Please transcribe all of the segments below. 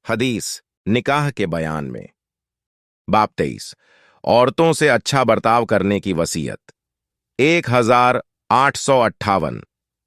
हदीस निकाह के बयान में। बाब 23 औरतों से अच्छा बर्ताव करने की वसीयत। 1858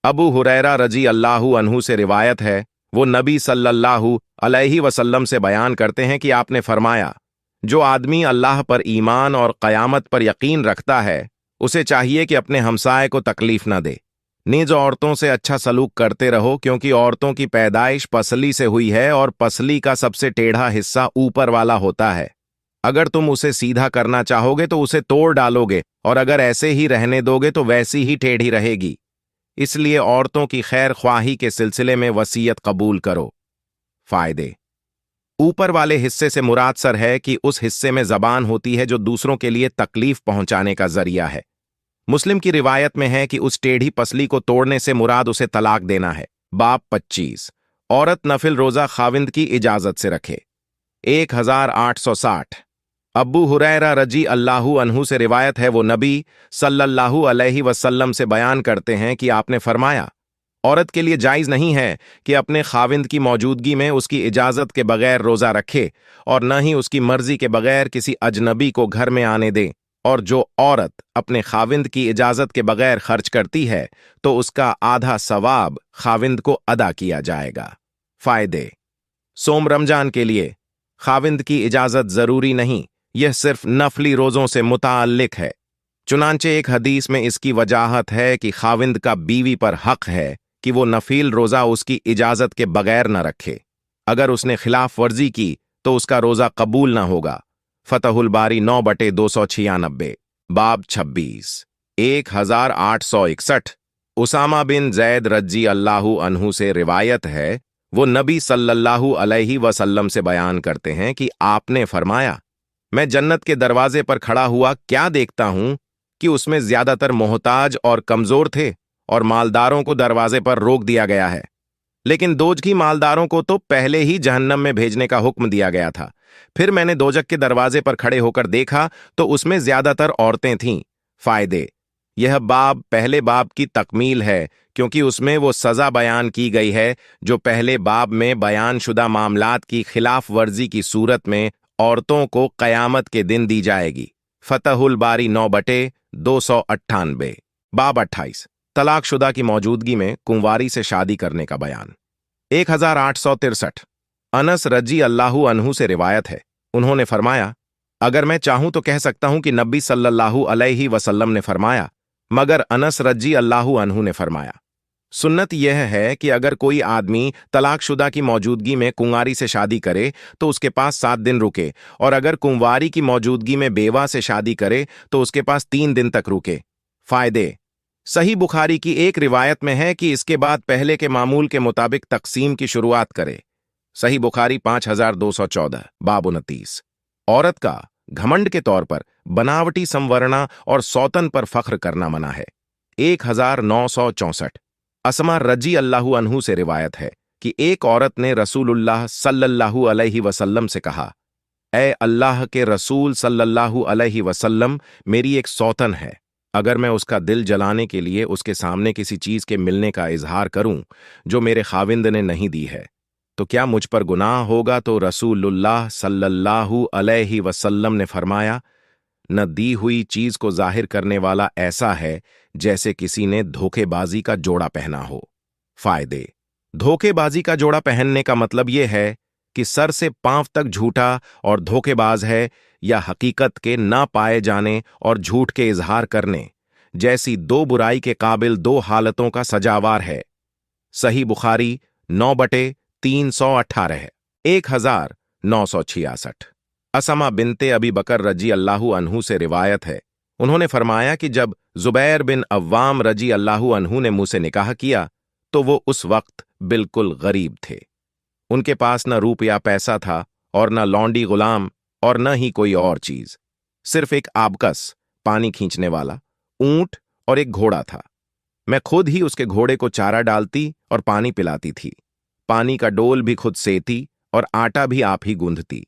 अबू हुरैरा रजी अल्लाहु अन्हु से रिवायत है, वो नबी सल्लल्लाहु अलैहि वसल्लम से बयान करते हैं कि आपने फरमाया, जो आदमी अल्लाह पर ईमान और क़यामत पर यकीन रखता है उसे चाहिए कि अपने हमसाए को तकलीफ न दे। निज औरतों से अच्छा सलूक करते रहो, क्योंकि औरतों की पैदाइश पसली से हुई है और पसली का सबसे टेढ़ा हिस्सा ऊपर वाला होता है। अगर तुम उसे सीधा करना चाहोगे तो उसे तोड़ डालोगे, और अगर ऐसे ही रहने दोगे तो वैसी ही टेढ़ी रहेगी। इसलिए औरतों की खैर ख्वाही के सिलसिले में वसीयत कबूल करो। फायदे। ऊपर वाले हिस्से से मुराद सर है कि उस हिस्से में जबान होती है जो दूसरों के लिए तकलीफ पहुंचाने का जरिया है। मुस्लिम की रिवायत में है कि उस टेढ़ी पसली को तोड़ने से मुराद उसे तलाक देना है। बाब 25 औरत नफिल रोजा खाविंद की इजाजत से रखे। 1860 अब्बू हुरैरा रजी अल्लाहु अन्हु से रिवायत है, वो नबी सल्लल्लाहु अलैहि वसल्लम से बयान करते हैं कि आपने फरमाया, औरत के लिए जायज नहीं है कि अपने खाविंद की मौजूदगी में उसकी इजाजत के बगैर रोजा रखे, और न ही उसकी मर्जी के बगैर किसी अजनबी को घर में आने दे। और जो औरत अपने खाविंद की इजाजत के बगैर खर्च करती है तो उसका आधा सवाब खाविंद को अदा किया जाएगा। फायदे। सोम रमजान के लिए खाविंद की इजाजत जरूरी नहीं, यह सिर्फ नफली रोजों से मुताल्लिक है। चुनांचे एक हदीस में इसकी वजाहत है कि खाविंद का बीवी पर हक है कि वो नफील रोजा उसकी इजाजत के बगैर न रखे। अगर उसने खिलाफ वर्जी की तो उसका रोजा कबूल न होगा। फतहुल बारी 9/296। बाब 26 1861 उसामा बिन जैद रजी अल्लाहु अन्हु से रिवायत है, वो नबी सल्लल्लाहु अलैहि वसल्लम से बयान करते हैं कि आपने फरमाया, मैं जन्नत के दरवाजे पर खड़ा हुआ क्या देखता हूं कि उसमें ज्यादातर मोहताज और कमजोर थे, और मालदारों को दरवाजे पर रोक दिया गया है। लेकिन दोजखी मालदारों को तो पहले ही जहन्नम में भेजने का हुक्म दिया गया था। फिर मैंने दोजक के दरवाजे पर खड़े होकर देखा तो उसमें ज्यादातर औरतें थीं। फायदे। यह बाब पहले बाब की तकमील है, क्योंकि उसमें वो सजा बयान की गई है जो पहले बाब में बयानशुदा मामलात की खिलाफ वर्जी की सूरत में औरतों को कयामत के दिन दी जाएगी। फतहुल बारी 9/298। बाब 28 तलाकशुदा की मौजूदगी में कुंवारी से शादी करने का बयान। 1863 अनस रजी अल्लाहु अन्हु से रिवायत है, उन्होंने फरमाया, अगर मैं चाहूं तो कह सकता हूं कि नबी सल्लल्लाहु अलैहि वसल्लम ने फरमाया, मगर अनस रजी अल्लाहु अन्हु ने फरमाया। सुन्नत यह है कि अगर कोई आदमी तलाकशुदा की मौजूदगी में कुंवारी से शादी करे तो उसके पास 7 दिन रुके, और अगर कुंवारी की मौजूदगी में बेवा से शादी करे तो उसके पास 3 दिन तक रुके। फायदे। सही बुखारी की एक रिवायत में है कि इसके बाद पहले के मामूल के मुताबिक तकसीम की शुरुआत करे। सही बुखारी 5214। बाब 29 औरत का घमंड के तौर पर बनावटी संवरना और सौतन पर फख्र करना मना है। 1964 असमा रजी अल्लाहु अन्हु से रिवायत है कि एक औरत ने रसूलुल्लाह सल्लल्लाहु अलैहि वसल्लम से कहा, ए अल्लाह के रसूल सल्लल्लाहु अलैहि वसल्लम, मेरी एक सौतन है, अगर मैं उसका दिल जलाने के लिए उसके सामने किसी चीज के मिलने का इजहार करूं जो मेरे खाविंद ने नहीं दी है तो क्या मुझ पर गुनाह होगा? तो रसूलुल्लाह सल्लल्लाहु अलैहि वसल्लम ने फरमाया, न दी हुई चीज को जाहिर करने वाला ऐसा है जैसे किसी ने धोखेबाजी का जोड़ा पहना हो। फायदे। धोखेबाजी का जोड़ा पहनने का मतलब यह है कि सर से पांव तक झूठा और धोखेबाज है, या हकीकत के ना पाए जाने और झूठ के इजहार करने जैसी दो बुराई के काबिल 2 हालतों का सजावार है। सही बुखारी 9/318। 1966 असमा बिनते अबी बकर रजी अल्लाहु अन्हु से रिवायत है, उन्होंने फरमाया कि जब जुबैर बिन अव्वाम रजी अल्लाहु अन्हु ने मुझसे निकाह किया तो वो उस वक्त बिल्कुल गरीब थे। उनके पास न रुपया पैसा था और न लौंडी गुलाम और न ही कोई और चीज, सिर्फ एक आबकस पानी खींचने वाला ऊंट और एक घोड़ा था। मैं खुद ही उसके घोड़े को चारा डालती और पानी पिलाती थी। पानी का डोल भी खुद सेती और आटा भी आप ही गूंधती।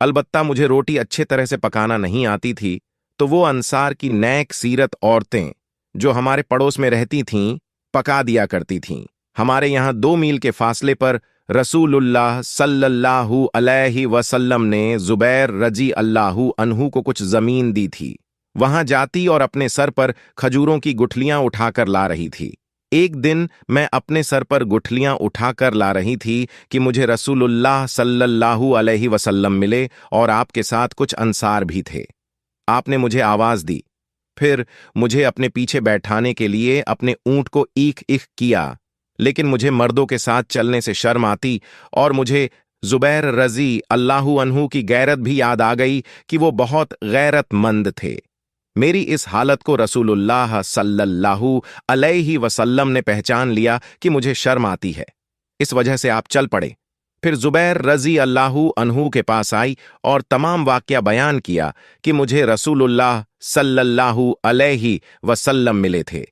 अलबत्ता मुझे रोटी अच्छे तरह से पकाना नहीं आती थी, तो वो अंसार की नेक सीरत औरतें जो हमारे पड़ोस में रहती थीं पका दिया करती थीं। हमारे यहां 2 मील के फासले पर रसूलुल्लाह सल्लल्लाहु अलैहि वसल्लम ने जुबैर रजी अल्लाहु अन्हु को कुछ जमीन दी थी। वहां जाती और अपने सर पर खजूरों की गुठलियां उठाकर ला रही थी। एक दिन मैं अपने सर पर गुठलियां उठाकर ला रही थी कि मुझे रसूलुल्लाह सल्लल्लाहु अलैहि वसल्लम मिले और आपके साथ कुछ अंसार भी थे। आपने मुझे आवाज दी, फिर मुझे अपने पीछे बैठाने के लिए अपने ऊंट को ईख ईख किया, लेकिन मुझे मर्दों के साथ चलने से शर्म आती और मुझे जुबैर रजी अल्लाहु अन्हु की गैरत भी याद आ गई कि वो बहुत गैरतमंद थे। मेरी इस हालत को रसूलुल्लाह सल्लल्लाहु अलैहि वसल्लम ने पहचान लिया कि मुझे शर्म आती है। इस वजह से आप चल पड़े। फिर जुबैर रजी अल्लाहु अन्हु के पास आई और तमाम वाकया बयान किया कि मुझे रसूलुल्लाह सल्लल्लाहु अलैहि वसल्लम मिले थे,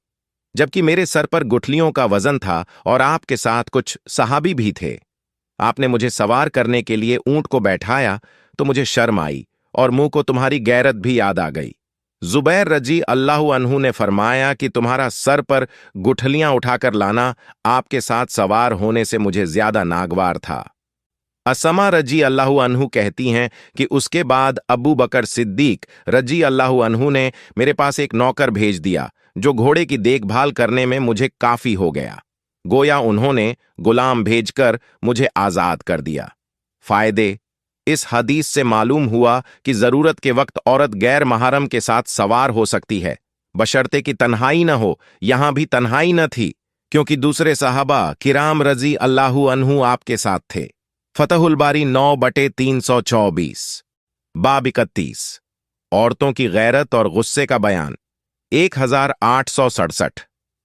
जबकि मेरे सर पर गुठलियों का वजन था और आपके साथ कुछ सहाबी भी थे। आपने मुझे सवार करने के लिए ऊंट को बैठाया तो मुझे शर्म आई और मुंह को तुम्हारी गैरत भी याद आ गई। जुबैर रजी अल्लाहु अन्हु ने फरमाया कि तुम्हारा सर पर गुठलियां उठाकर लाना आपके साथ सवार होने से मुझे ज्यादा नागवार था। असमा रजी अल्लाहु अन्हु कहती हैं कि उसके बाद अबू बकर सिद्दीक रजी अल्लाहु अन्हु ने मेरे पास एक नौकर भेज दिया जो घोड़े की देखभाल करने में मुझे काफी हो गया। गोया उन्होंने गुलाम भेजकर मुझे आजाद कर दिया। फायदे, इस हदीस से मालूम हुआ कि जरूरत के वक्त औरत गैर महरम के साथ सवार हो सकती है, बशर्ते कि तन्हाई न हो। यहां भी तन्हाई न थी क्योंकि दूसरे सहाबा किराम रजी अल्लाहु अन्हु आपके साथ थे। फतहुल बारी 9/324 बाब 31 औरतों की गैरत और गुस्से का बयान। 1867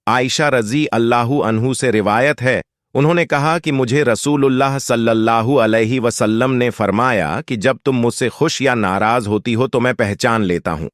आयशा रजी अल्लाहु अन्हु से रिवायत है, उन्होंने कहा कि मुझे रसूलुल्लाह सल्लल्लाहु अलैहि वसल्लम ने फरमाया कि जब तुम मुझसे खुश या नाराज होती हो तो मैं पहचान लेता हूं।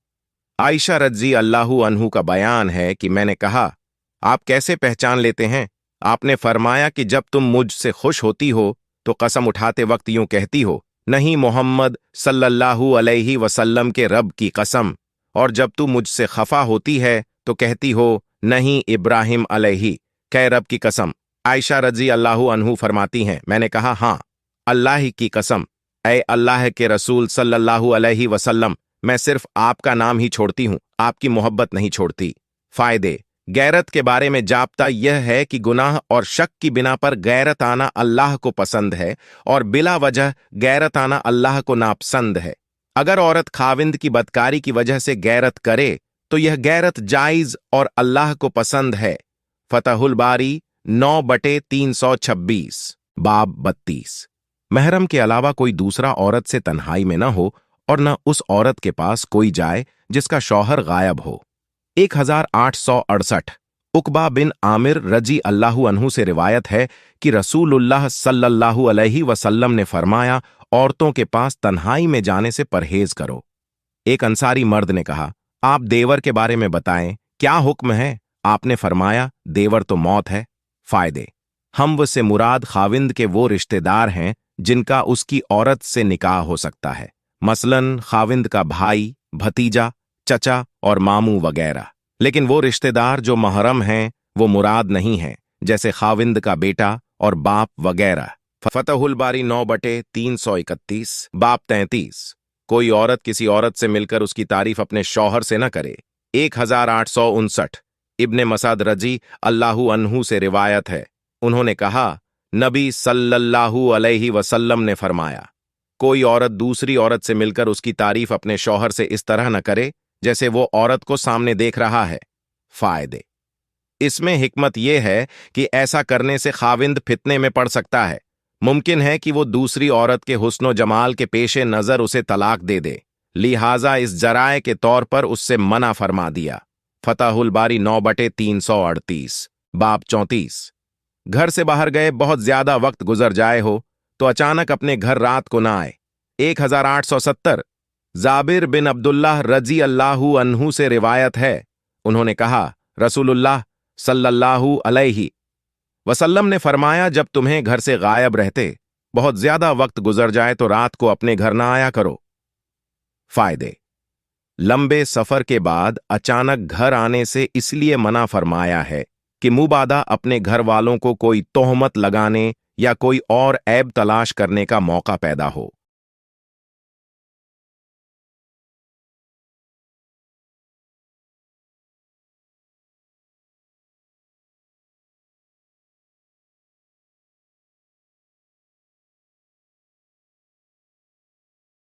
आयशा रजी अल्लाहु अन्हु का बयान है कि मैंने कहा, आप कैसे पहचान लेते हैं? आपने फरमाया कि जब तुम मुझसे खुश होती हो तो कसम उठाते वक्त यूं कहती हो, नहीं मोहम्मद सल्लल्लाहु अलैहि वसल्लम के रब की कसम, और जब तू मुझसे खफा होती है तो कहती हो, नहीं इब्राहिम अलैहि कै रब की कसम। आयशा रजी अल्लाहु अन्हु फरमाती हैं, मैंने कहा, हाँ अल्लाह की कसम, ऐ अल्लाह के रसूल सल्लल्लाहु अलैहि वसल्लम, मैं सिर्फ आपका नाम ही छोड़ती हूं, आपकी मोहब्बत नहीं छोड़ती। फायदे, गैरत के बारे में जाब्ता यह है कि गुनाह और शक की बिना पर गैरत आना अल्लाह को पसंद है और बिला वजह गैरत आना अल्लाह को नापसंद है। अगर औरत खाविंद की बदकारी की वजह से गैरत करे तो यह गैरत जायज और अल्लाह को पसंद है। फतहुल बारी 9/326 बाब 32 महरम के अलावा कोई दूसरा औरत से तन्हाई में न हो और न उस औरत के पास कोई जाए जिसका शौहर गायब हो। 1868 उकबा बिन आमिर रजी अल्लाहु अन्हु से रिवायत है कि रसूलुल्लाह सल्लल्लाहु अलैहि वसल्लम ने फरमाया, औरतों के पास तन्हाई में जाने से परहेज करो। एक अंसारी मर्द ने कहा, आप देवर के बारे में बताएं, क्या हुक्म है? आपने फरमाया, देवर तो मौत है। फायदे, हम से मुराद खाविंद के वो रिश्तेदार हैं जिनका उसकी औरत से निकाह हो सकता है, मसलन खाविंद का भाई, भतीजा, चचा और मामू वगैरह। लेकिन वो रिश्तेदार जो महरम हैं वो मुराद नहीं हैं, जैसे खाविंद का बेटा और बाप वगैरह। फतहुल बारी 9/331 बाब 33 कोई औरत किसी औरत से मिलकर उसकी तारीफ अपने शौहर से न करे। 1859 इब्ने मसाद रजी अल्लाहु अन्हु से रिवायत है, उन्होंने कहा, नबी सल्लल्लाहु अलैहि वसल्लम ने फरमाया, कोई औरत दूसरी औरत से मिलकर उसकी तारीफ अपने शौहर से इस तरह न करे जैसे वो औरत को सामने देख रहा है। फायदे, इसमें हिकमत यह है कि ऐसा करने से खाविंद फितने में पड़ सकता है। मुमकिन है कि वो दूसरी औरत के हुस्न जमाल के पेशे नजर उसे तलाक दे दे, लिहाजा इस जराए के तौर पर उससे मना फरमा दिया। फतहुल बारी 9/338 बाब 34 घर से बाहर गए बहुत ज्यादा वक्त गुजर जाए हो तो अचानक अपने घर रात को ना आए। 1870 जाबिर बिन अब्दुल्लाह रजी अल्लाहु अन्हु से रिवायत है, उन्होंने कहा, रसूलुल्लाह सल्लल्लाहु अलैहि वसल्लम ने फरमाया, जब तुम्हें घर से गायब रहते बहुत ज्यादा वक्त गुजर जाए तो रात को अपने घर ना आया करो। फायदे, लंबे सफर के बाद अचानक घर आने से इसलिए मना फरमाया है कि मुबादा अपने घर वालों को कोई तोहमत लगाने या कोई और ऐब तलाश करने का मौका पैदा हो।